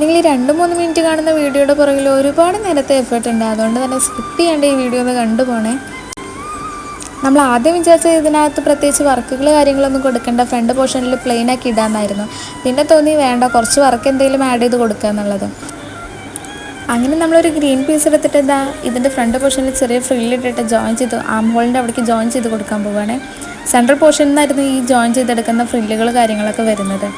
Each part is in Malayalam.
നിങ്ങൾ ഈ 2-3 മിനിറ്റ് കാണുന്ന വീഡിയോയുടെ പുറകിൽ ഒരുപാട് നേരത്തെ എഫേർട്ട് ഉണ്ട്. അതുകൊണ്ട് തന്നെ സ്കിപ്പ് ചെയ്യേണ്ട ഈ വീഡിയോ ഒന്ന് കണ്ടുപോണേ. നമ്മൾ ആദ്യം വിചാരിച്ച ഇതിനകത്ത് പ്രത്യേകിച്ച് വർക്കുകൾ കാര്യങ്ങളൊന്നും കൊടുക്കേണ്ട, ഫ്രണ്ട് പോർഷനിൽ പ്ലെയിൻ ആക്കി ഇടാമെന്നായിരുന്നു. പിന്നെ തോന്നി വേണ്ട, കുറച്ച് വർക്ക് എന്തെങ്കിലും ആഡ് ചെയ്ത് കൊടുക്കുക എന്നുള്ളത്. അങ്ങനെ നമ്മളൊരു ഗ്രീൻ പീസ് എടുത്തിട്ട് ഇതിൻ്റെ ഫ്രണ്ട് പോർഷനിൽ ചെറിയ ഫ്രില്ലിട്ടിട്ട് ജോയിൻ ചെയ്ത് ആം ഹോളിൻ്റെ അവിടേക്ക് ജോയിൻ ചെയ്ത് കൊടുക്കാൻ പോവുകയാണ്. സെൻട്രൽ പോർഷനിൽ നിന്നായിരുന്നു ഈ ജോയിൻ ചെയ്തെടുക്കുന്ന ഫ്രില്ലുകൾ കാര്യങ്ങളൊക്കെ വരുന്നത്.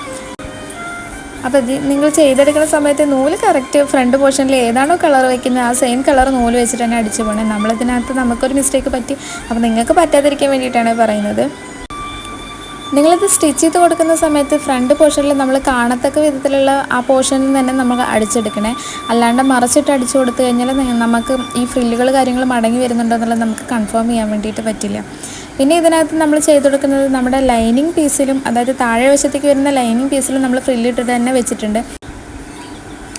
അപ്പോൾ ഇത് നിങ്ങൾ ചെയ്തെടുക്കുന്ന സമയത്ത് നൂല് കറക്റ്റ് ഫ്രണ്ട് പോർഷനിൽ ഏതാണോ കളർ വയ്ക്കുന്നത് ആ സെയിം കളർ നൂല് വെച്ചിട്ട് തന്നെ അടിച്ചു പോകണേ. നമ്മളിതിനകത്ത് നമുക്കൊരു മിസ്റ്റേക്ക് പറ്റി, അപ്പോൾ നിങ്ങൾക്ക് പറ്റാതിരിക്കാൻ വേണ്ടിയിട്ടാണ് പറയുന്നത്. നിങ്ങളിത് സ്റ്റിച്ച് ചെയ്ത് കൊടുക്കുന്ന സമയത്ത് ഫ്രണ്ട് പോർഷനിൽ നമ്മൾ കാണത്തക്ക വിധത്തിലുള്ള ആ പോർഷനിൽ തന്നെ നമ്മൾ അടിച്ചെടുക്കണേ. അല്ലാണ്ട് മറച്ചിട്ട് അടിച്ചു കൊടുത്തു കഴിഞ്ഞാൽ നമുക്ക് ഈ ഫ്രില്ലുകൾ കാര്യങ്ങൾ മടങ്ങി വരുന്നുണ്ടോ എന്നുള്ളത് നമുക്ക് കൺഫേം ചെയ്യാൻ വേണ്ടിയിട്ട് പറ്റില്ല. പിന്നെ ഇതിനകത്ത് നമ്മൾ ചെയ്ത് കൊടുക്കുന്നത് നമ്മുടെ ലൈനിങ് പീസിലും, അതായത് താഴെ വശത്തേക്ക് വരുന്ന ലൈനിങ് പീസിലും നമ്മൾ ഫ്രില്ലിട്ടിട്ട് തന്നെ വെച്ചിട്ടുണ്ട്.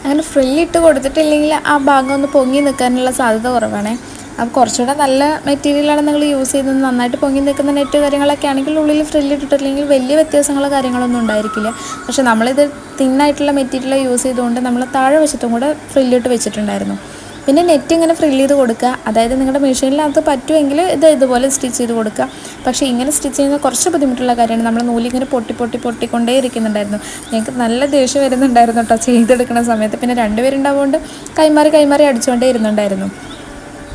അങ്ങനെ ഫ്രില്ലിട്ട് കൊടുത്തിട്ടില്ലെങ്കിൽ ആ ഭാഗം ഒന്ന് പൊങ്ങി നിൽക്കാനുള്ള സാധ്യത കുറവാണ്. അപ്പോൾ കുറച്ചുകൂടെ നല്ല മെറ്റീരിയലാണ് നിങ്ങൾ യൂസ് ചെയ്തത്, നന്നായിട്ട് പൊങ്ങി നിൽക്കുന്ന നെറ്റ് കാര്യങ്ങളൊക്കെ ആണെങ്കിൽ ഉള്ളിൽ ഫ്രില്ലിട്ടിട്ടില്ലെങ്കിൽ വലിയ വ്യത്യാസങ്ങളോ കാര്യങ്ങളൊന്നും ഉണ്ടായിരിക്കില്ല. പക്ഷേ നമ്മളിത് തിന്നായിട്ടുള്ള മെറ്റീരിയൽ യൂസ് ചെയ്തുകൊണ്ട് നമ്മൾ താഴെ വശത്തും കൂടെ ഫ്രില്ലിട്ട് വെച്ചിട്ടുണ്ടായിരുന്നു. പിന്നെ നെറ്റ് ഇങ്ങനെ ഫ്രില്ല് ചെയ്ത് കൊടുക്കുക, അതായത് നിങ്ങളുടെ മെഷീനിനകത്ത് പറ്റുമെങ്കിൽ ഇതുപോലെ സ്റ്റിച്ച് ചെയ്ത് കൊടുക്കുക. പക്ഷേ ഇങ്ങനെ സ്റ്റിച്ച് ചെയ്യുന്നത് കുറച്ച് ബുദ്ധിമുട്ടുള്ള കാര്യമാണ്. നമ്മൾ നൂലിങ്ങനെ പൊട്ടിക്കൊണ്ടേ ഇരിക്കുന്നുണ്ടായിരുന്നു. ഞങ്ങൾക്ക് നല്ല ദേഷ്യം വരുന്നുണ്ടായിരുന്നു കേട്ടോ ചെയ്തെടുക്കുന്ന സമയത്ത്. പിന്നെ 2 പേരുണ്ടാവുകൊണ്ട് കൈമാറി അടിച്ചുകൊണ്ടേ ഇരുന്നുണ്ടായിരുന്നു.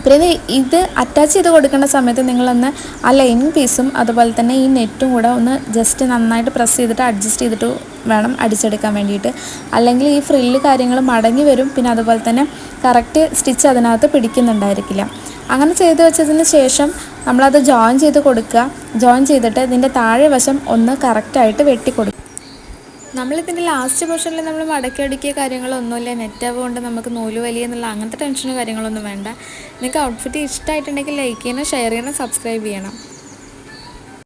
പിന്നെ ഇത് അറ്റാച്ച് ചെയ്ത് കൊടുക്കേണ്ട സമയത്ത് നിങ്ങളൊന്ന് ആ ലൈനിങ് പീസും അതുപോലെ തന്നെ ഈ നെറ്റും കൂടെ ഒന്ന് ജസ്റ്റ് നന്നായിട്ട് പ്രസ് ചെയ്തിട്ട് അഡ്ജസ്റ്റ് ചെയ്തിട്ട് വേണം അടിച്ചെടുക്കാൻ വേണ്ടിയിട്ട്. അല്ലെങ്കിൽ ഈ ഫ്രില്ല് കാര്യങ്ങൾ മടങ്ങി വരും. പിന്നെ അതുപോലെ തന്നെ കറക്റ്റ് സ്റ്റിച്ച് അതിനകത്ത് പിടിക്കുന്നുണ്ടായിരിക്കില്ല. അങ്ങനെ ചെയ്ത് വെച്ചതിന് ശേഷം നമ്മളത് ജോയിൻ ചെയ്ത് കൊടുക്കുക. ജോയിൻ ചെയ്തിട്ട് ഇതിൻ്റെ താഴെ വശം ഒന്ന് കറക്റ്റായിട്ട് വെട്ടിക്കൊടുക്കുക. നമ്മളിതിൻ്റെ ലാസ്റ്റ് പോർഷനിൽ നമ്മൾ മടക്കി അടിക്കിയ കാര്യങ്ങളൊന്നുമില്ല. നെറ്റാവ് കൊണ്ട് നമുക്ക് നൂല് വലിയ എന്നുള്ള അങ്ങനത്തെ ടെൻഷനോ കാര്യങ്ങളൊന്നും വേണ്ട. നിങ്ങൾക്ക് ഔട്ട്ഫിറ്റ് ഇഷ്ടമായിട്ടുണ്ടെങ്കിൽ ലൈക്ക് ചെയ്യണം, ഷെയർ ചെയ്യണം, സബ്സ്ക്രൈബ് ചെയ്യണം.